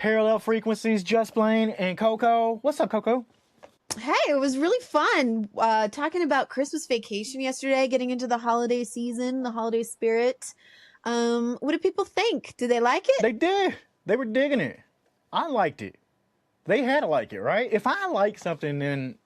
Parallel Frequencies, Just Blane and Coco. What's up, Coco? Hey, it was really fun talking about Christmas vacation yesterday, getting into the holiday season, the holiday spirit. What did people think? Did they like it? They did. They were digging it. I liked it. They had to like it, right? If I like something, then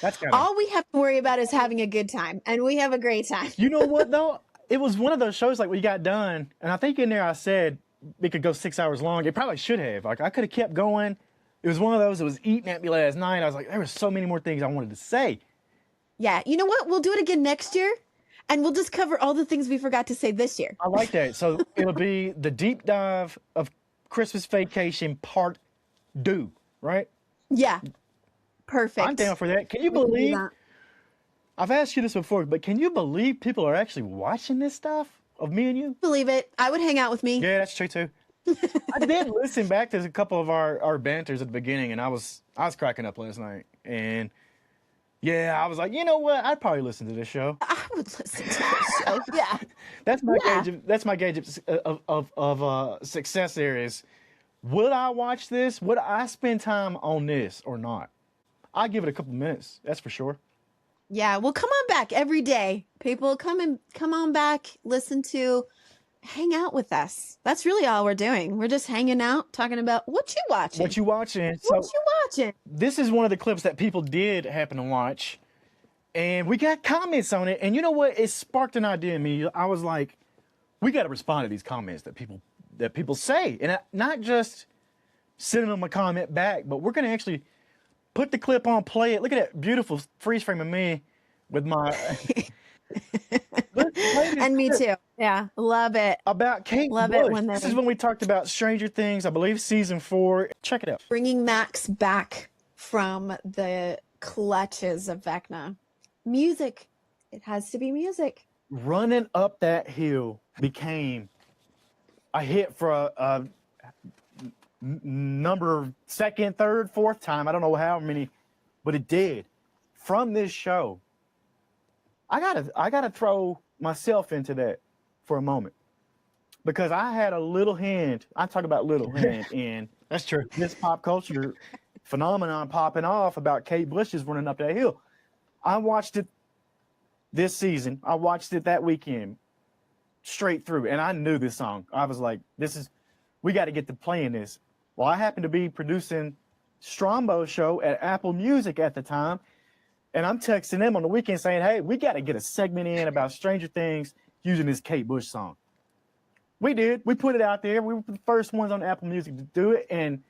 that's kind of... All we have to worry about is having a good time, and we have a great time. You know what, though? It was one of those shows like we got done, and I think in there I said it could go 6 hours long. It probably should have. Like, I could have kept going. It was one of those that was eating at me last night. I was like, there were so many more things I wanted to say. Yeah, you know what? We'll do it again next year, and we'll just cover all the things we forgot to say this year. I like that. So it'll be the deep dive of Christmas Vacation Part 2, right? Yeah, perfect. I'm down for that. Can you believe... I've asked you this before, but can you believe people are actually watching this stuff of me and you? Believe it. I would hang out with me. Yeah, that's true too. I did listen back to a couple of our banters at the beginning, and I was cracking up last night. And yeah, I was like, you know what? I'd probably listen to this show. I would listen to this show. Yeah. That's my gauge of success there is, would I watch this? Would I spend time on this or not? I'd give it a couple minutes. That's for sure. Yeah, well, come on back every day. People, come on back, hang out with us. That's really all we're doing. We're just hanging out, talking about what you watching. What you watching. What you watching. This is one of the clips that people did happen to watch, and we got comments on it. And you know what? It sparked an idea in me. I was like, we got to respond to these comments that people say, and not just sending them a comment back, but we're going to actually put the clip on, play it. Look at that beautiful freeze frame of me with my... And me too. Yeah, love it. About Kate Love Bush. it when This is when we talked about Stranger Things, I believe season 4. Check it out. Bringing Max back from the clutches of Vecna. Music. It has to be music. Running Up That Hill became a hit for a number second, third, fourth time. I don't know how many, but it did. From this show, I gotta throw myself into that for a moment, because I had a little hand. I talk about little hand in that's true. This pop culture phenomenon popping off about Kate Bush's Running Up That Hill. I watched it this season. I watched it that weekend straight through, and I knew this song. I was like, we got to get to playing this. Well, I happened to be producing Strombo's show at Apple Music at the time, and I'm texting them on the weekend saying, hey, we got to get a segment in about Stranger Things using this Kate Bush song. We did. We put it out there. We were the first ones on Apple Music to do it, and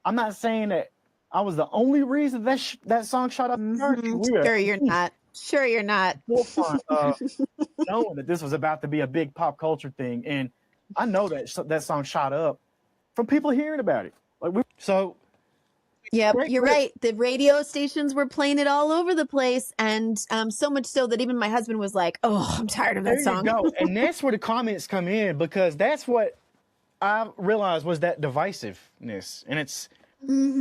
I'm not saying that I was the only reason that song shot up. Sure you're not. Sure you're not. Knowing that this was about to be a big pop culture thing, and I know that song shot up from people hearing about it. Yep, you're right. The radio stations were playing it all over the place, and so much so that even my husband was like, "Oh, I'm tired of that song." There you go. And that's where the comments come in, because that's what I realized was that divisiveness, and it's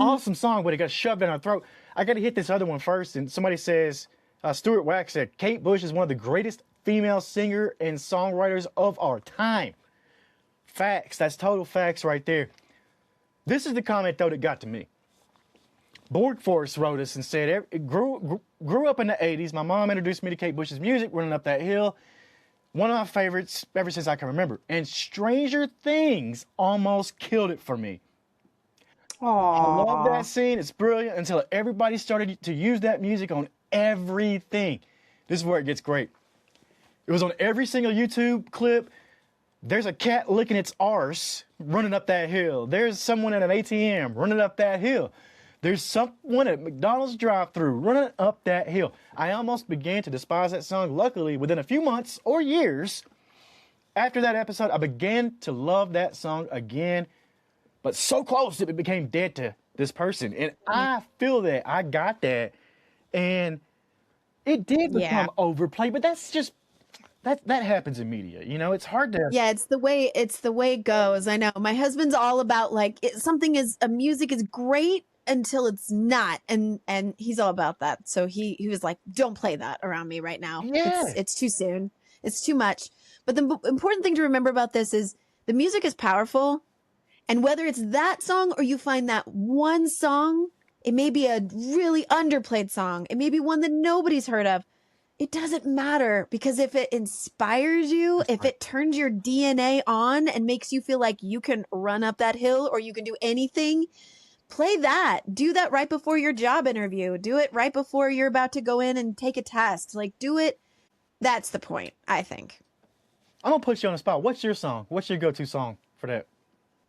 awesome song, but it got shoved in our throat. I got to hit this other one first, and somebody says, Stuart Wax said, Kate Bush is one of the greatest female singer and songwriters of our time. Facts. That's total facts right there. This is the comment, though, that got to me. Borgforce wrote us and said, grew up in the 80s. My mom introduced me to Kate Bush's music, Running Up That Hill. One of my favorites ever since I can remember. And Stranger Things almost killed it for me. Aww. I love that scene. It's brilliant until everybody started to use that music on everything. This is where it gets great. It was on every single YouTube clip. There's a cat licking its arse running up that hill. There's someone at an ATM running up that hill. There's someone at McDonald's drive-thru running up that hill. I almost began to despise that song. Luckily, within a few months or years after that episode, I began to love that song again, but so close that it became dead to this person. And I feel that. I got that. And it did become overplayed, but that's just... That happens in media, you know. It's hard to. Yeah, it's the way it goes. I know. My husband's all about like music is great until it's not, and he's all about that. So he was like, don't play that around me right now. Yeah. It's too soon. It's too much. But the important thing to remember about this is the music is powerful, And whether it's that song or you find that one song, it may be a really underplayed song. It may be one that nobody's heard of. It doesn't matter, because if it inspires you, if it turns your DNA on and makes you feel like you can run up that hill or you can do anything, play that. Do that right before your job interview. Do it right before you're about to go in and take a test. Like, do it. That's the point, I think. I'm gonna put you on the spot. What's your song? What's your go-to song for that?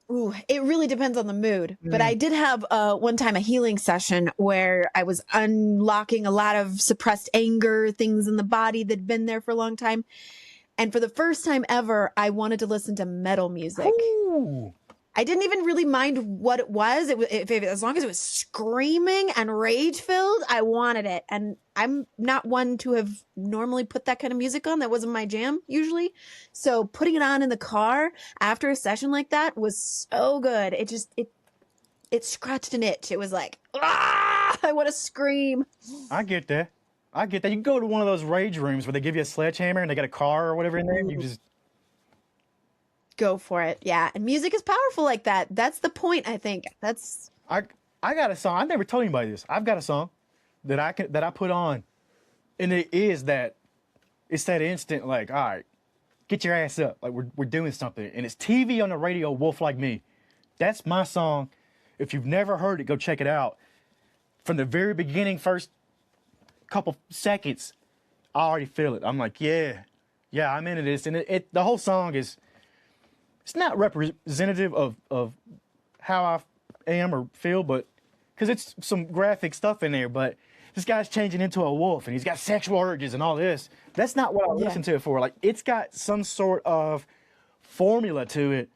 Ooh, it really depends on the mood. But I did have one time a healing session where I was unlocking a lot of suppressed anger, things in the body that'd been there for a long time. And for the first time ever, I wanted to listen to metal music. Ooh. I didn't even really mind what it was. As long as it was screaming and rage-filled, I wanted it. And I'm not one to have normally put that kind of music on. That wasn't my jam, usually. So putting it on in the car after a session like that was so good. It scratched an itch. It was like, ah, I want to scream. I get that. You can go to one of those rage rooms where they give you a sledgehammer and they got a car or whatever in there. And you just go for it. Yeah. And music is powerful like that. That's the point, I think. I got a song. I've never told anybody this. I've got a song that I put on, and it's that instant, like, all right, get your ass up, like we're doing something. And it's TV on the radio, Wolf Like Me. That's my song. If you've never heard it, go check it out. From the very beginning, first couple seconds, I already feel it. I'm like, yeah, I'm into this. And the whole song it's not representative of how I am or feel, but because it's some graphic stuff in there, but this guy's changing into a wolf and he's got sexual urges and all this. That's not what I listen to it for. Like, it's got some sort of formula to it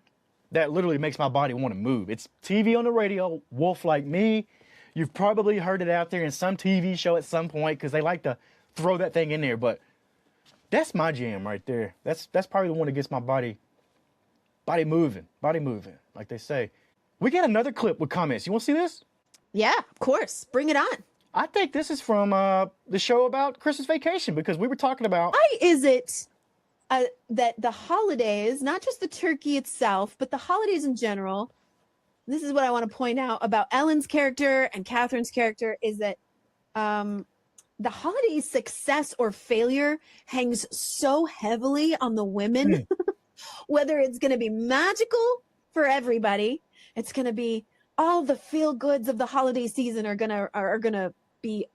that literally makes my body want to move. It's TV on the radio, Wolf Like Me. You've probably heard it out there in some TV show at some point because they like to throw that thing in there, but that's my jam right there. That's probably the one that gets my body moving, like they say. We got another clip with comments. You want to see this? Yeah, of course. Bring it on. I think this is from the show about Christmas Vacation, because we were talking about... Why is it that the holidays, not just the turkey itself, but the holidays in general, this is what I want to point out about Ellen's character and Catherine's character, is that the holidays' success or failure hangs so heavily on the women. Whether it's going to be magical for everybody, it's going to be all the feel goods of the holiday season are gonna be.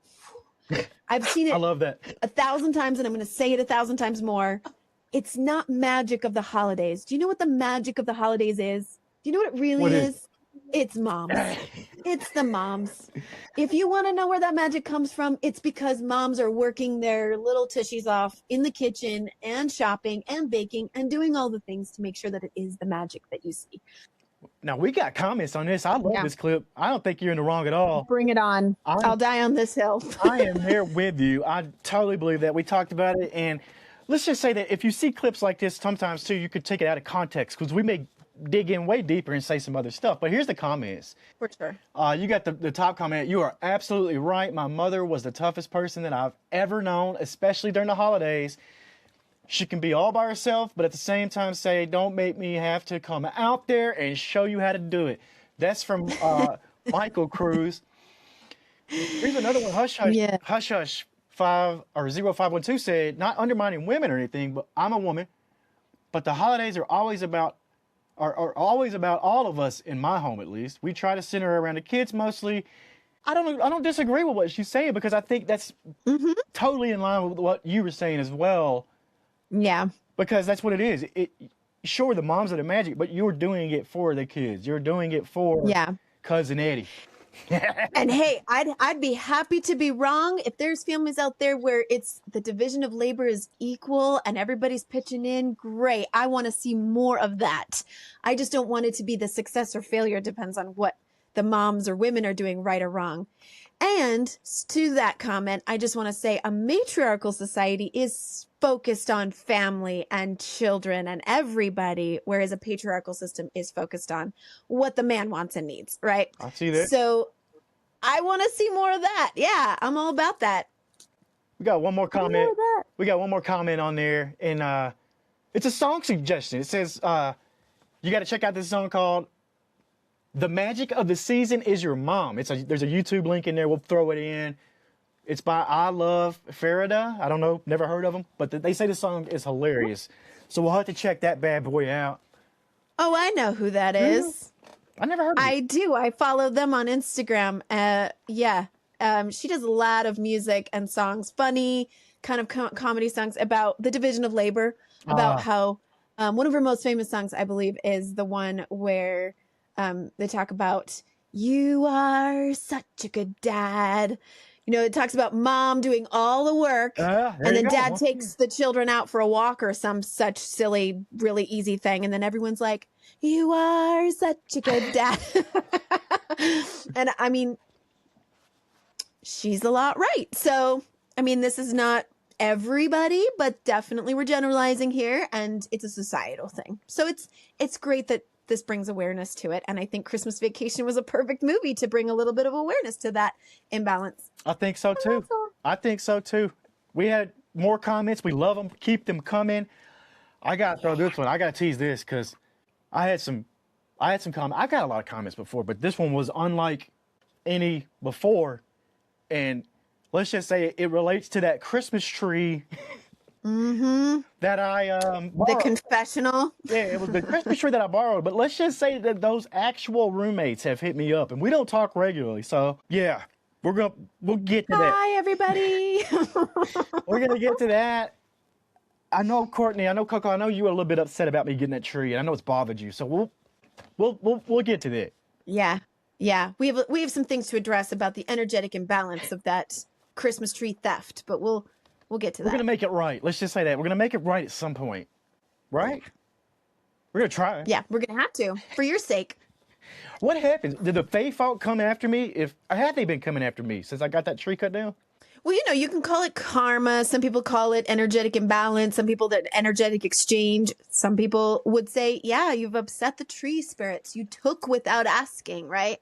I've seen it. I love that 1,000 times, and I'm going to say it 1,000 times more. It's not magic of the holidays. Do you know what the magic of the holidays is? Do you know what it really is? It's moms. It's the moms. If you want to know where that magic comes from, it's because moms are working their little tushies off in the kitchen and shopping and baking and doing all the things to make sure that it is the magic that you see. Now, we got comments on this. I love this clip. I don't think you're in the wrong at all. Bring it on. I'll die on this hill. I am there with you. I totally believe that. We talked about it. And let's just say that if you see clips like this, sometimes too, you could take it out of context, because we may dig in way deeper and say some other stuff. But here's the comments. For sure. You got the top comment. You are absolutely right. My mother was the toughest person that I've ever known, especially during the holidays. She can be all by herself, but at the same time say, don't make me have to come out there and show you how to do it. That's from Michael Cruz. Here's another one. Hush Hush. Yeah. Hush Hush 0512 said, not undermining women or anything, but I'm a woman. But the holidays are always about all of us, in my home at least. We try to center around the kids mostly. I don't disagree with what she's saying, because I think that's totally in line with what you were saying as well. Yeah. Because that's what it is. Sure, the moms are the magic, but you're doing it for the kids. You're doing it for Cousin Eddie. And hey, I'd be happy to be wrong. If there's families out there where it's the division of labor is equal and everybody's pitching in, great. I want to see more of that. I just don't want it to be the success or failure. It depends on what the moms or women are doing right or wrong. And to that comment, I just want to say a matriarchal society is focused on family and children and everybody, whereas a patriarchal system is focused on what the man wants and needs, right? I see that. So I want to see more of that. Yeah, I'm all about that. We got one more comment. We got one more comment on there, and it's a song suggestion. It says you got to check out this song called The magic of the season is your mom. There's a YouTube link in there. We'll throw it in. It's by I Love Farida. I don't know, never heard of them, but they say the song is hilarious. So we'll have to check that bad boy out. Oh, I know who that is. I never heard of I it. do. I follow them on Instagram. Yeah. She does a lot of music and songs, funny kind of comedy songs about the division of labor, about how one of her most famous songs, I believe, is the one where they talk about, you are such a good dad. You know, it talks about mom doing all the work and then dad takes the children out for a walk or some such silly, really easy thing. And then everyone's like, you are such a good dad. And I mean, she's a lot right. So, I mean, this is not everybody, but definitely we're generalizing here, and it's a societal thing. So it's great that this brings awareness to it. And I think Christmas Vacation was a perfect movie to bring a little bit of awareness to that imbalance. I think so too. I think so too. We had more comments. We love them. Keep them coming. I got to throw this one. I got to tease this because I had some comments. I got a lot of comments before, but this one was unlike any before. And let's just say it relates to that Christmas tree that I borrowed. The confessional. Yeah, it was the Christmas tree that I borrowed. But let's just say that those actual roommates have hit me up, and we don't talk regularly. So yeah, we'll get to that. Hi, everybody. We're gonna get to that. I know Courtney. I know Coco. I know you were a little bit upset about me getting that tree, and I know it's bothered you. So we'll get to that. Yeah. Yeah. We have some things to address about the energetic imbalance of that Christmas tree theft, but we'll get to that. We're gonna make it right. Let's just say that we're gonna make it right at some point, right? We're gonna try. Yeah, we're gonna have to, for your sake. What happened? Did the Fae folk come after me? Had they been coming after me since I got that tree cut down? Well, you know, you can call it karma. Some people call it energetic imbalance. Some people that energetic exchange. Some people would say, yeah, you've upset the tree spirits. You took without asking, right?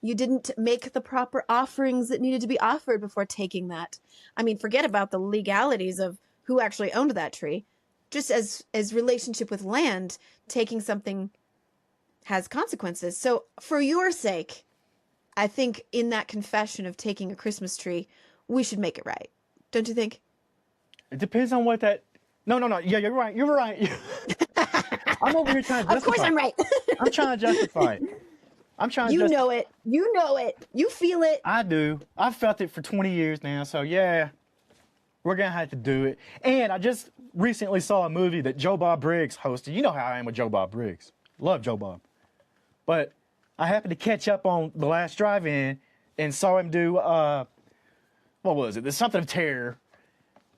You didn't make the proper offerings that needed to be offered before taking that. I mean, forget about the legalities of who actually owned that tree. Just as relationship with land, taking something has consequences. So for your sake, I think in that confession of taking a Christmas tree, we should make it right. Don't you think? It depends on what that... No. Yeah, you're right. You're right. I'm over here trying to justify it. Of course I'm right. I'm trying to justify it. You know it. You know it. You feel it. I do. I've felt it for 20 years now, so yeah. We're going to have to do it. And I just recently saw a movie that Joe Bob Briggs hosted. You know how I am with Joe Bob Briggs. Love Joe Bob. But I happened to catch up on the last drive-in and saw him do... what was it? There's something of terror.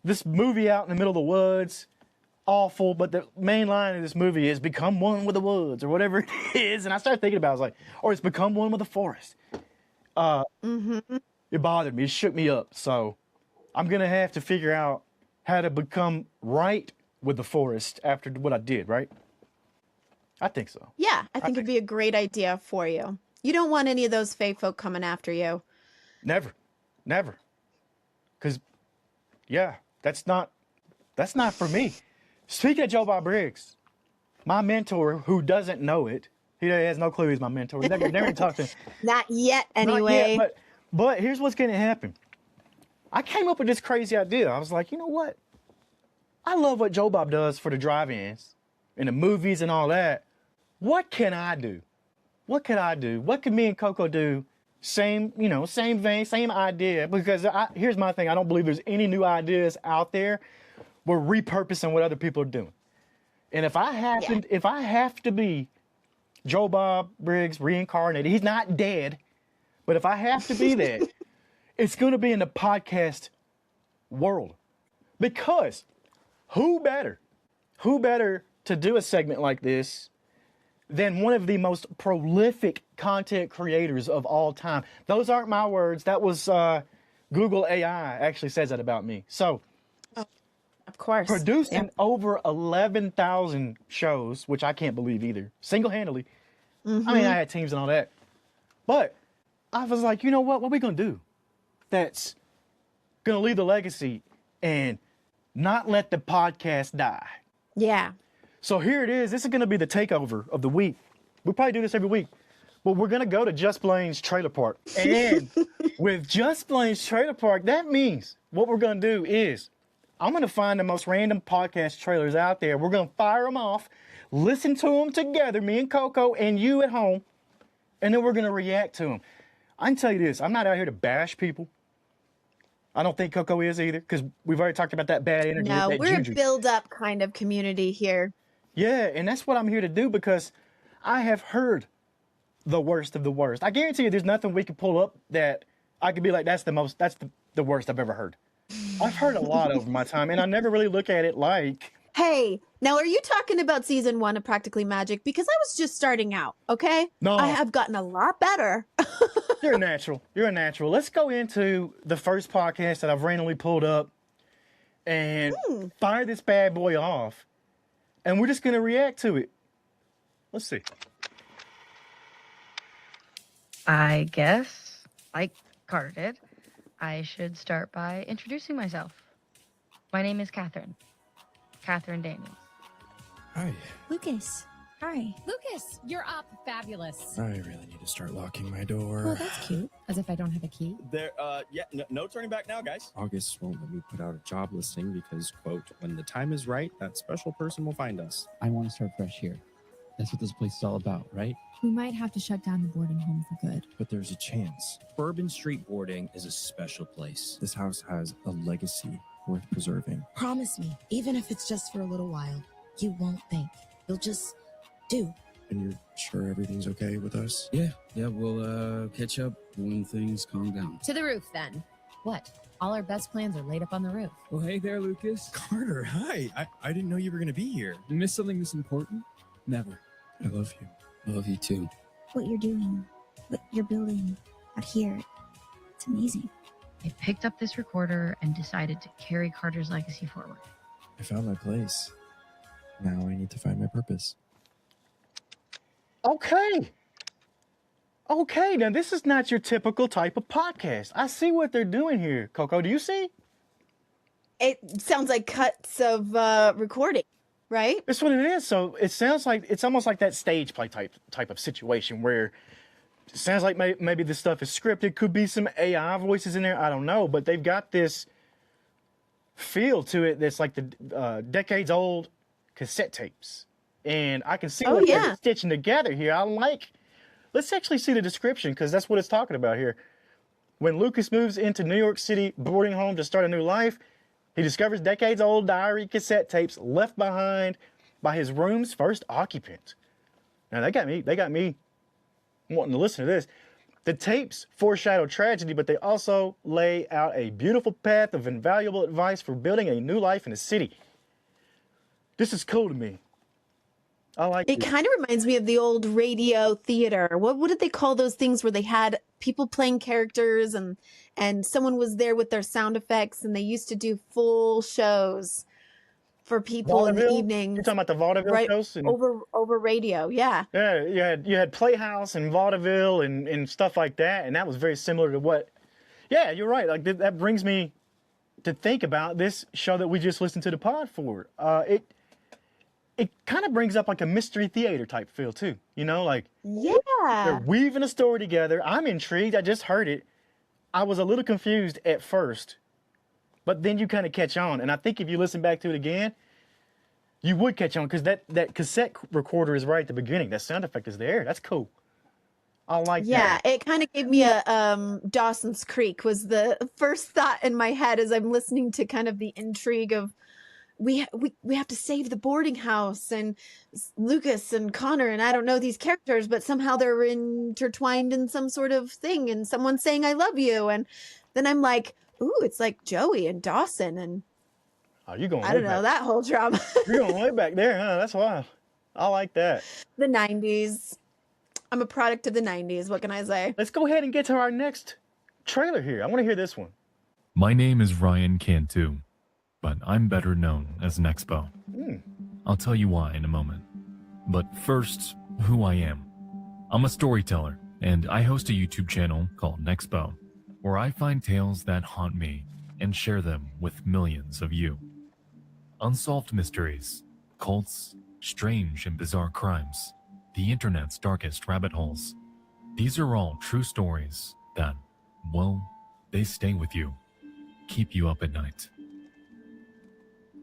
This movie out in the middle of the woods, awful, but the main line of this movie is become one with the woods or whatever it is. And I started thinking about it, I was like, or it's become one with the forest. It bothered me. It shook me up. So I'm going to have to figure out how to become right with the forest after what I did, right? I think so. Yeah, I think it'd be a great idea for you. You don't want any of those Fae folk coming after you. Never. Because, yeah, that's not for me. Speaking of Joe Bob Briggs, my mentor, who doesn't know it, he has no clue he's my mentor. He never talked to him. Not yet, anyway. Not yet, but here's what's going to happen. I came up with this crazy idea. I was like, you know what? I love what Joe Bob does for the drive-ins and the movies and all that. What can I do? What can me and Coco do? Same vein, same idea. Because here's my thing. I don't believe there's any new ideas out there. We're repurposing what other people are doing. And if I have to be Joe Bob Briggs reincarnated, he's not dead, but if I have to be that, it's going to be in the podcast world. Because who better to do a segment like this than one of the most prolific content creators of all time? Those aren't my words. That was Google AI actually says that about me. So, of course, producing over 11,000 shows, which I can't believe either, single-handedly. I mean, I had teams and all that. But I was like, you know what? What are we going to do that's going to leave the legacy and not let the podcast die? Yeah. So here it is. This is going to be the takeover of the week. We probably do this every week. But we're going to go to Just Blane's trailer park. And with Just Blane's trailer park, that means what we're going to do is I'm going to find the most random podcast trailers out there. We're going to fire them off, listen to them together, me and Coco and you at home, and then we're going to react to them. I can tell you this, I'm not out here to bash people. I don't think Coco is either, because we've already talked about that bad energy. No, that we're juju. a build-up kind of community here. Yeah, and that's what I'm here to do, because I have heard the worst of the worst. I guarantee you there's nothing we can pull up that I could be like, that's the worst I've ever heard. I've heard a lot over my time, and I never really look at it like... Hey, now are you talking about season 1 of Practically Magic? Because I was just starting out, okay? No. I have gotten a lot better. You're a natural. You're a natural. Let's go into the first podcast that I've randomly pulled up and fire this bad boy off, and we're just going to react to it. Let's see. I guess, like Carter did, I should start by introducing myself. My name is Catherine. Catherine Daniels. Hi. Lucas. Hi. Lucas, you're up. Fabulous. I really need to start locking my door. Well, that's cute. As if I don't have a key. There, no turning back now, guys. August won't let me put out a job listing because, quote, when the time is right, that special person will find us. I want to start fresh here. That's what this place is all about, right? We might have to shut down the boarding home for good. But there's a chance. Bourbon Street Boarding is a special place. This house has a legacy worth preserving. Promise me, even if it's just for a little while, you won't think. You'll just do. And you're sure everything's okay with us? Yeah, we'll catch up when things calm down. To the roof, then. What? All our best plans are laid up on the roof. Well, hey there, Lucas. Carter, hi. I didn't know you were going to be here. You miss something this important? Never. I love you. Love you too. What you're doing, what you're building out here, it's amazing. I picked up this recorder and decided to carry Carter's legacy forward. I found my place. Now I need to find my purpose. Okay. Okay, now this is not your typical type of podcast. I see what they're doing here. Coco, do you see? It sounds like cuts of recording, right? That's what it is. So it sounds like, it's almost like that stage play type of situation where it sounds like maybe this stuff is scripted. Could be some AI voices in there. I don't know. But they've got this feel to it that's like the decades old cassette tapes. And I can see what they're stitching together here. I like, let's actually see the description because that's what it's talking about here. When Lucas moves into New York City boarding home to start a new life, he discovers decades old diary cassette tapes left behind by his room's first occupant. Now they got me wanting to listen to this. The tapes foreshadow tragedy, but they also lay out a beautiful path of invaluable advice for building a new life in the city. This is cool to me. I like it. Kind of reminds me of the old radio theater. What did they call those things where they had people playing characters and someone was there with their sound effects and they used to do full shows for people in the evening. You're talking about the vaudeville shows? Over radio, yeah. Yeah, you had Playhouse and vaudeville and stuff like that, and that was very similar to what... Yeah, you're right. Like that brings me to think about this show that we just listened to the pod for. It kind of brings up like a mystery theater type feel too, you know, like they're weaving a story together. I'm intrigued. I just heard it. I was a little confused at first, but then you kind of catch on. And I think if you listen back to it again, you would catch on because that cassette recorder is right at the beginning. That sound effect is there. That's cool. I like that. Yeah, it kind of gave me a Dawson's Creek was the first thought in my head as I'm listening to kind of the intrigue of we have to save the boarding house and Lucas and Connor and I don't know these characters, but somehow they're intertwined in some sort of thing and someone's saying I love you, and then I'm like, ooh, it's like Joey and Dawson and you going? I don't know that whole drama. You're going way back there, huh? That's wild. I like that. The 90s. I'm a product of the 90s. What can I say? Let's go ahead and get to our next trailer here. I want to hear this one. My name is Ryan Cantu, but I'm better known as Nexpo. I'll tell you why in a moment. But first, who I am. I'm a storyteller, and I host a YouTube channel called Nexpo, where I find tales that haunt me and share them with millions of you. Unsolved mysteries, cults, strange and bizarre crimes, the internet's darkest rabbit holes. These are all true stories that, well, they stay with you, keep you up at night.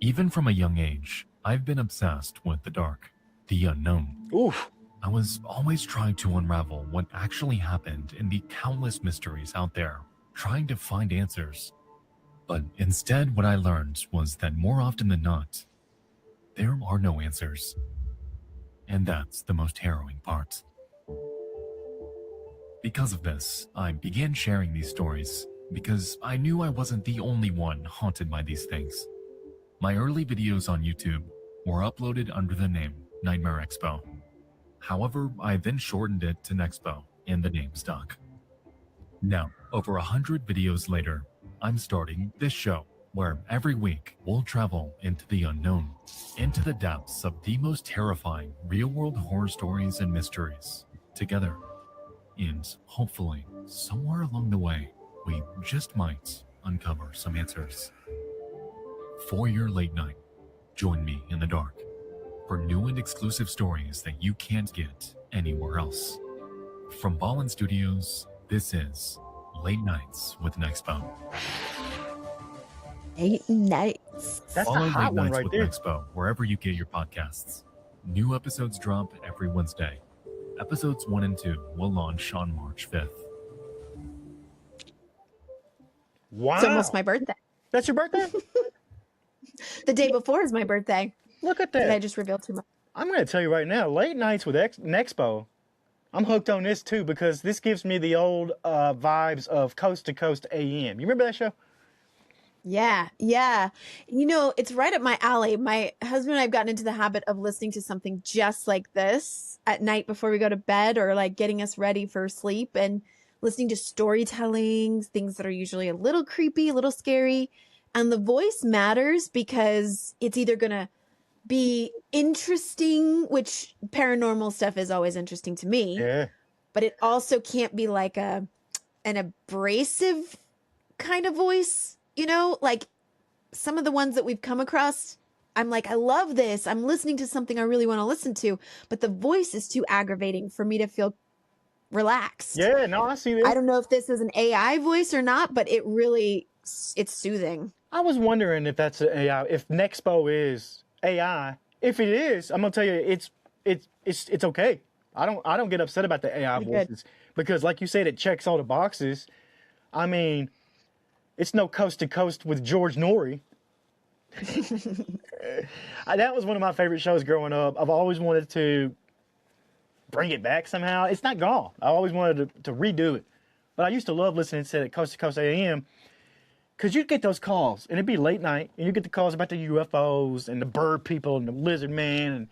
Even from a young age, I've been obsessed with the dark, the unknown. Oof. I was always trying to unravel what actually happened in the countless mysteries out there, trying to find answers. But instead, what I learned was that more often than not, there are no answers. And that's the most harrowing part. Because of this, I began sharing these stories because I knew I wasn't the only one haunted by these things. My early videos on YouTube were uploaded under the name Nightmare Expo. However, I then shortened it to Nexpo and the name stuck. Now, over 100 videos later, I'm starting this show where every week we'll travel into the unknown, into the depths of the most terrifying real-world horror stories and mysteries together. And hopefully, somewhere along the way, we just might uncover some answers. For your late night, join me in the dark for new and exclusive stories that you can't get anywhere else. From Ballin Studios, this is Late Nights with Nexpo. Late nights. That's Follow a hot Late one Nights right with there. Nexpo wherever you get your podcasts. New episodes drop every Wednesday. Episodes 1 and 2 will launch on March 5th. Wow. It's almost my birthday. That's your birthday? The day before is my birthday. Look at Did I that. just reveal too much? I'm going to tell you right now, Late Nights with Nexpo, I'm hooked on this too because this gives me the old vibes of Coast to Coast AM. You remember that show? Yeah, yeah. You know, it's right up my alley. My husband and I have gotten into the habit of listening to something just like this at night before we go to bed, or like getting us ready for sleep, and listening to storytelling, things that are usually a little creepy, a little scary. And the voice matters because it's either going to be interesting, which paranormal stuff is always interesting to me. Yeah. But it also can't be like an abrasive kind of voice, you know, like some of the ones that we've come across. I'm like, I love this. I'm listening to something I really want to listen to, but the voice is too aggravating for me to feel relaxed. Yeah, no, I see this. I don't know if this is an AI voice or not, but it's soothing. I was wondering if that's an AI, if Nexpo is AI. If it is, I'm gonna tell you, it's okay. I don't get upset about the AI Pretty good. voices because, like you said, it checks all the boxes. I mean, it's no Coast to Coast with George Norrie. That was one of my favorite shows growing up. I've always wanted to bring it back somehow. It's not gone. I always wanted to redo it. But I used to love listening to Coast AM because you'd get those calls, and it'd be late night, and you'd get the calls about the UFOs and the bird people and the lizard man and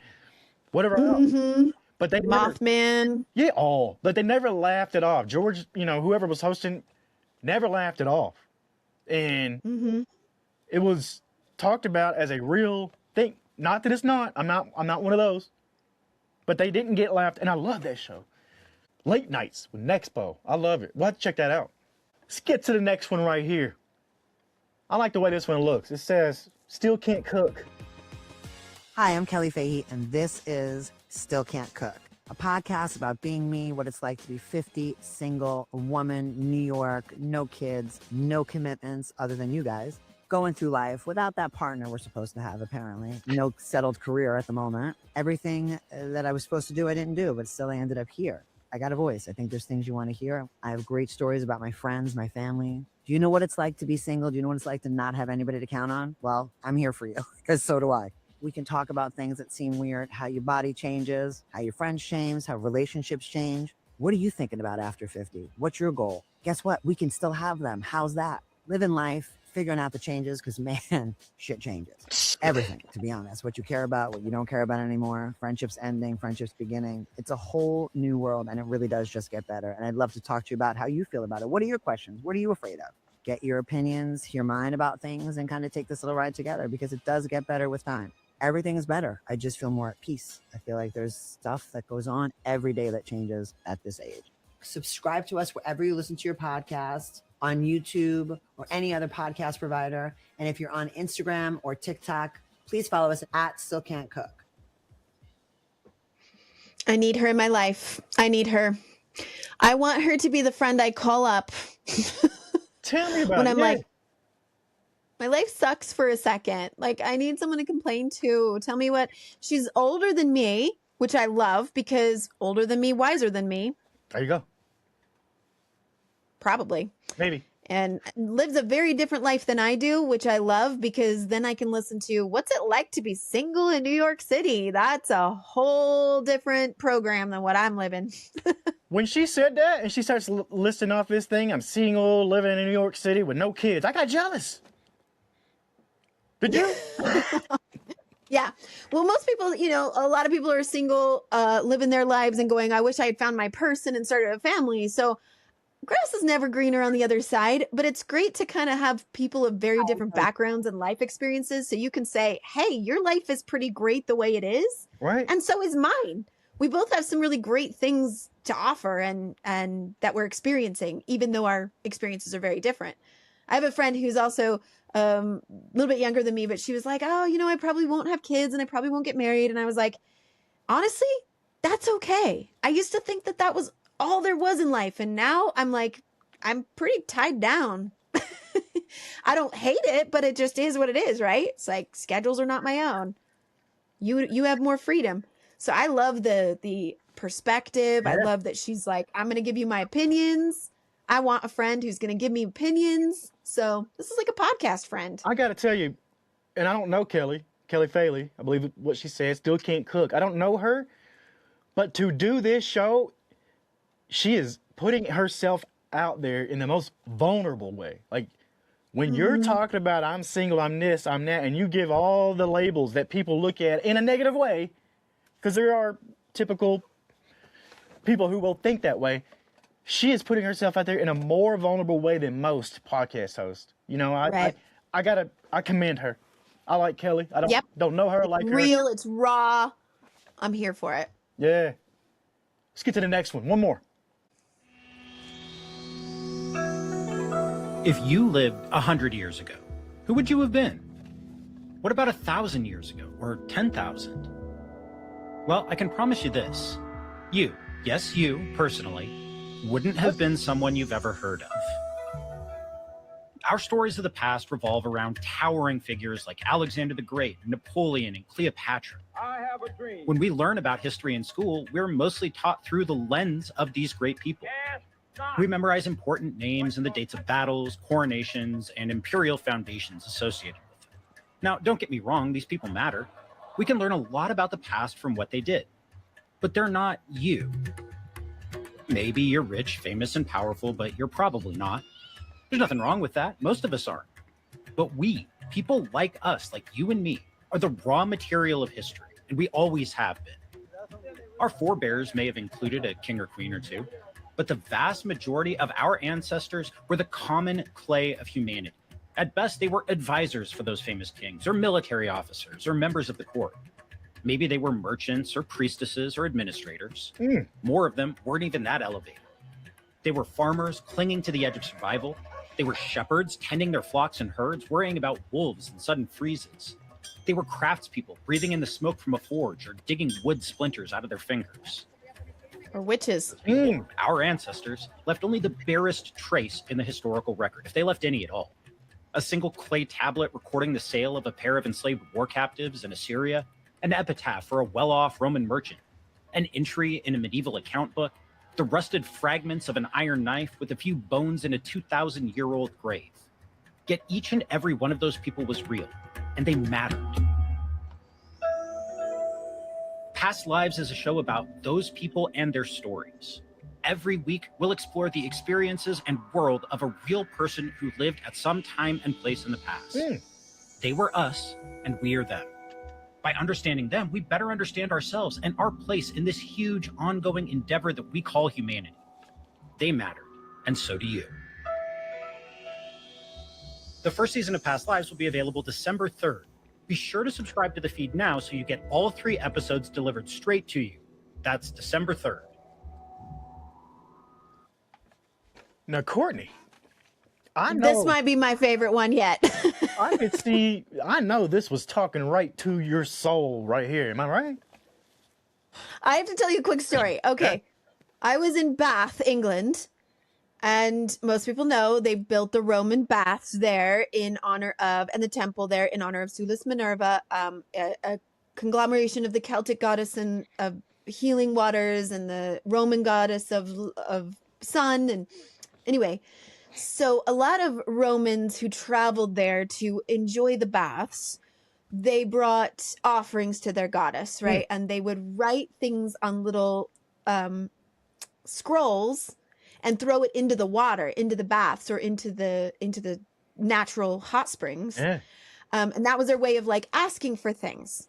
whatever else. But they never, Mothman. yeah, all. But they never laughed it off. George, whoever was hosting, never laughed it off. And it was talked about as a real thing. Not that it's not. I'm not one of those. But they didn't get laughed, and I love that show. Late Nights with Nexpo. I love it. We'll have to check that out. Let's get to the next one right here. I like the way this one looks. It says, Still Can't Cook. Hi, I'm Kelly Fahey, and this is Still Can't Cook, a podcast about being me, what it's like to be 50, single, a woman, New York, no kids, no commitments other than you guys, going through life without that partner we're supposed to have, apparently. No settled career at the moment. Everything that I was supposed to do, I didn't do, but still I ended up here. I got a voice. I think there's things you want to hear. I have great stories about my friends, my family. Do you know what it's like to be single? Do you know what it's like to not have anybody to count on? Well, I'm here for you, because so do I. We can talk about things that seem weird, how your body changes, how your friends change, how relationships change. What are you thinking about after 50? What's your goal? Guess what? We can still have them. How's that? Living life, figuring out the changes, because man, shit changes. Everything, to be honest. What you care about, what you don't care about anymore. Friendships ending, friendships beginning. It's a whole new world, and it really does just get better. And I'd love to talk to you about how you feel about it. What are your questions? What are you afraid of? Get your opinions, hear mine about things, and kind of take this little ride together, because it does get better with time. Everything is better. I just feel more at peace. I feel like there's stuff that goes on every day that changes at this age. Subscribe to us wherever you listen to your podcast, on YouTube or any other podcast provider. And if you're on Instagram or TikTok, please follow us at Still Can't Cook. I need her in my life. I need her. I want her to be the friend I call up Tell me about when it. I'm Yeah. like, my life sucks for a second. Like, I need someone to complain to. Tell me what. She's older than me, which I love because older than me, wiser than me, There you go. probably. Maybe. And lives a very different life than I do, which I love because then I can listen to what's it like to be single in New York City. That's a whole different program than what I'm living. When she said that and she starts listing off this thing, I'm single, living in New York City with no kids, I got jealous. Did you? Yeah. Well, most people, you know, a lot of people are single, living their lives and going, I wish I had found my person and started a family. So grass is never greener on the other side, but it's great to kind of have people of very different backgrounds and life experiences. So you can say, hey, your life is pretty great the way it is. Right. And so is mine. We both have some really great things to offer and that we're experiencing, even though our experiences are very different. I have a friend who's also a little bit younger than me, but she was like, oh, you know, I probably won't have kids and I probably won't get married. And I was like, honestly, that's okay. I used to think that that was all there was in life. And now I'm like, I'm pretty tied down. I don't hate it, but it just is what it is, right? It's like schedules are not my own. You have more freedom. So I love the perspective. I love that she's like, I'm going to give you my opinions. I want a friend who's going to give me opinions. So this is like a podcast friend. I got to tell you, and I don't know Kelly Faley, I believe what she said, still can't cook. I don't know her, but to do this show, she is putting herself out there in the most vulnerable way. Like when you're talking about I'm single, I'm this, I'm that, and you give all the labels that people look at in a negative way, because there are typical people who will think that way. She is putting herself out there in a more vulnerable way than most podcast hosts. You know, I commend her. I like Kelly. I don't know her. I like her. Real, it's raw. I'm here for it. Yeah. Let's get to the next one. One more. If you lived 100 years ago, who would you have been? What about 1,000 years ago or 10,000? Well, I can promise you this. You, yes, you personally, wouldn't have been someone you've ever heard of. Our stories of the past revolve around towering figures like Alexander the Great, Napoleon, and Cleopatra. I have a dream. When we learn about history in school, we're mostly taught through the lens of these great people. We memorize important names and the dates of battles, coronations, and imperial foundations associated with them. Now, don't get me wrong, these people matter. We can learn a lot about the past from what they did. But they're not you. Maybe you're rich, famous, and powerful, but you're probably not. There's nothing wrong with that. Most of us aren't. But we, people like us, like you and me, are the raw material of history, and we always have been. Our forebears may have included a king or queen or two, but the vast majority of our ancestors were the common clay of humanity. At best, they were advisors for those famous kings, or military officers, or members of the court. Maybe they were merchants, or priestesses, or administrators. More of them weren't even that elevated. They were farmers clinging to the edge of survival. They were shepherds tending their flocks and herds, worrying about wolves and sudden freezes. They were craftspeople breathing in the smoke from a forge or digging wood splinters out of their fingers. Or witches. Our ancestors left only the barest trace in the historical record, if they left any at all. A single clay tablet recording the sale of a pair of enslaved war captives in Assyria, an epitaph for a well-off Roman merchant, an entry in a medieval account book, the rusted fragments of an iron knife with a few bones in a 2,000-year-old grave. Yet each and every one of those people was real, and they mattered. Past Lives is a show about those people and their stories. Every week, we'll explore the experiences and world of a real person who lived at some time and place in the past. They were us, and we are them. By understanding them, we better understand ourselves and our place in this huge, ongoing endeavor that we call humanity. They matter, and so do you. The first season of Past Lives will be available December 3rd. Be sure to subscribe to the feed now so you get all 3 episodes delivered straight to you. That's December 3rd. Now, Courtney, I know This might be my favorite one yet. I could see. I know this was talking right to your soul right here. Am I right? I have to tell you a quick story. Okay. I was in Bath, England, and most people know they built the Roman baths there in honor of, and the temple there in honor of Sulis Minerva, a conglomeration of the Celtic goddess and of healing waters and the Roman goddess of sun. And anyway, so a lot of Romans who traveled there to enjoy the baths, they brought offerings to their goddess, right? And they would write things on little scrolls and throw it into the water, into the baths, or into the natural hot springs. And that was their way of like asking for things.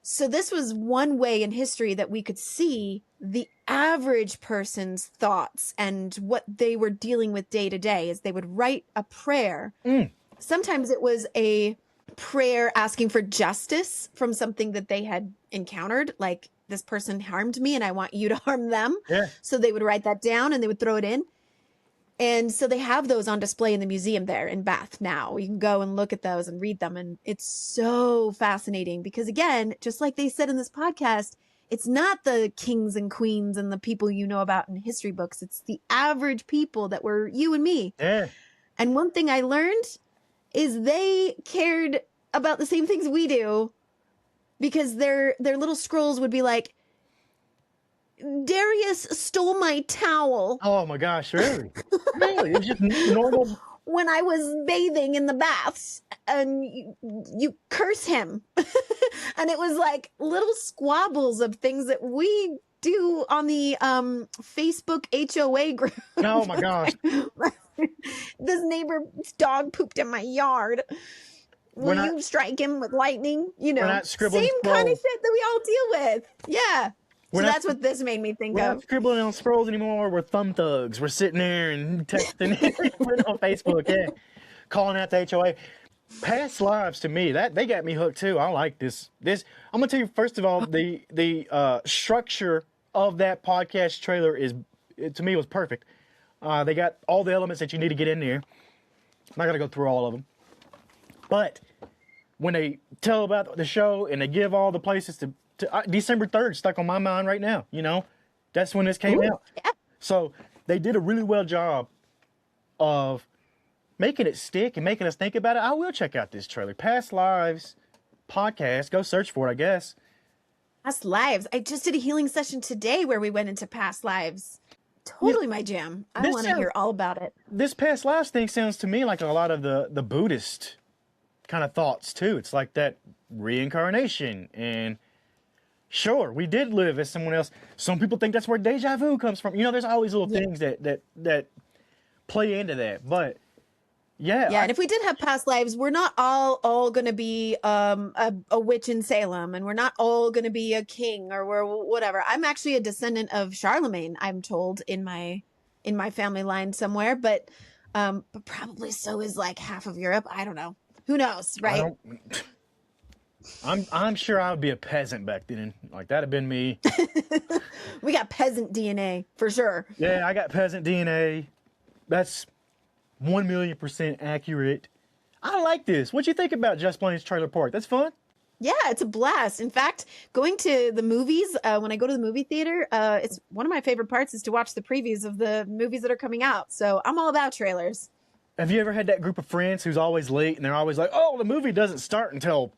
So this was one way in history that we could see the average person's thoughts and what they were dealing with day to day, is they would write a prayer. Sometimes it was a prayer asking for justice from something that they had encountered, like, this person harmed me and I want you to harm them. So they would write that down and they would throw it in. And so they have those on display in the museum there in Bath now. You can go and look at those and read them. And it's so fascinating because, again, just like they said in this podcast, it's not the kings and queens and the people you know about in history books. It's the average people that were you and me. And one thing I learned is they cared about the same things we do, because their little scrolls would be like, Darius stole my towel. Oh my gosh, really? Really? It's just normal. When I was bathing in the baths, and you curse him. And it was like little squabbles of things that we do on the Facebook HOA group. Oh my gosh. This neighbor's dog pooped in my yard. Will you strike him with lightning? You know, same kind of shit that we all deal with. Yeah. So that's what this made me think we're of. Not scribbling on scrolls anymore. We're thumb thugs. We're sitting there and texting on Facebook, calling out the HOA. Past lives, to me, that they got me hooked too. I like this. I'm gonna tell you, first of all, the structure of that podcast trailer to me was perfect. They got all the elements that you need to get in there. I'm not gonna go through all of them. But when they tell about the show and they give all the places to December 3rd stuck on my mind right now, that's when this came out. Yeah. So they did a really well job of making it stick and making us think about it. I will check out this trailer. Past Lives podcast. Go search for it, I guess. Past Lives. I just did a healing session today where we went into past lives. Totally my jam. I want to hear all about it. This past lives thing sounds to me like a lot of the Buddhist kind of thoughts too. It's like that reincarnation, and sure, we did live as someone else. Some people think that's where deja vu comes from. There's always little things that play into that. But and if we did have past lives, we're not all going to be a witch in Salem, and we're not all going to be a king or whatever. I'm actually a descendant of Charlemagne, I'm told, in my family line somewhere, but probably so is like half of Europe. I don't know. Who knows, right? I'm sure I would be a peasant back then. Like, that'd have been me. We got peasant DNA for sure. Yeah, I got peasant DNA. That's 1,000,000% accurate. I like this. What'd you think about Just Blane's Trailer Park? That's fun. Yeah, it's a blast. In fact, going to the movies, when I go to the movie theater, it's one of my favorite parts is to watch the previews of the movies that are coming out. So I'm all about trailers. Have you ever had that group of friends who's always late and they're always like, oh, the movie doesn't start until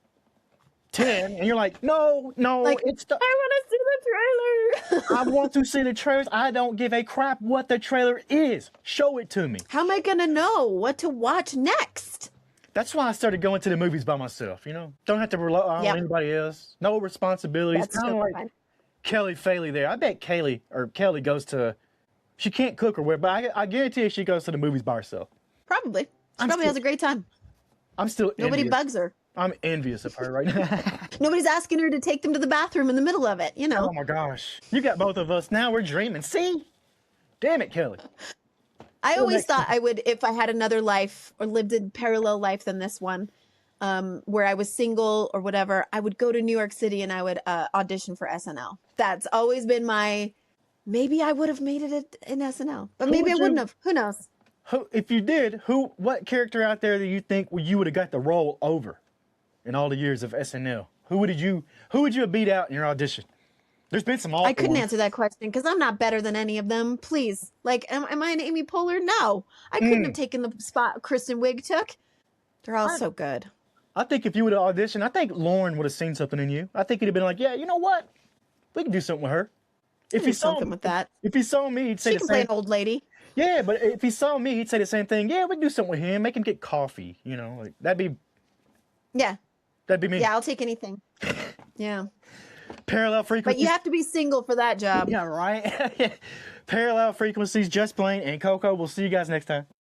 10, and you're like, no, like, it's I want to see the trailer. I want to see the trailers. I don't give a crap what the trailer is. Show it to me. How am I going to know what to watch next? That's why I started going to the movies by myself, Don't have to rely on anybody else. No responsibilities. That's kind of like fine. Kelly Faley there. I bet Kelly goes to, she can't cook or whatever, but I guarantee you she goes to the movies by herself. Probably. She probably has a great time. I'm still Nobody envious. bugs her. I'm envious of her right now. Nobody's asking her to take them to the bathroom in the middle of it, Oh my gosh. You got both of us. Now we're dreaming. See? Damn it, Kelly. I always thought I would, if I had another life or lived a parallel life than this one, where I was single or whatever, I would go to New York City and I would audition for SNL. That's always been maybe I would have made it in SNL, but maybe I wouldn't have. Who knows? If you did, what character out there do you think you would have got the role over in all the years of SNL? Who would you have beat out in your audition? There's been some awful I couldn't ones. answer that question because I'm not better than any of them. Please. Like, am I an Amy Poehler? No. I couldn't have taken the spot Kristen Wiig took. They're all so good. I think if you would have auditioned, I think Lauren would have seen something in you. I think he'd have been like, yeah, you know what? We can do something with her. If he saw something with that. If he saw me, he'd say She the can play same. an old lady. Yeah, but if he saw me, he'd say the same thing. Yeah, we can do something with him. Make him get coffee. You know, like that'd be me. Yeah, I'll take anything. Yeah. Parallel frequencies. But you have to be single for that job. Yeah, right. Parallel frequencies. Just Blane and Coco. We'll see you guys next time.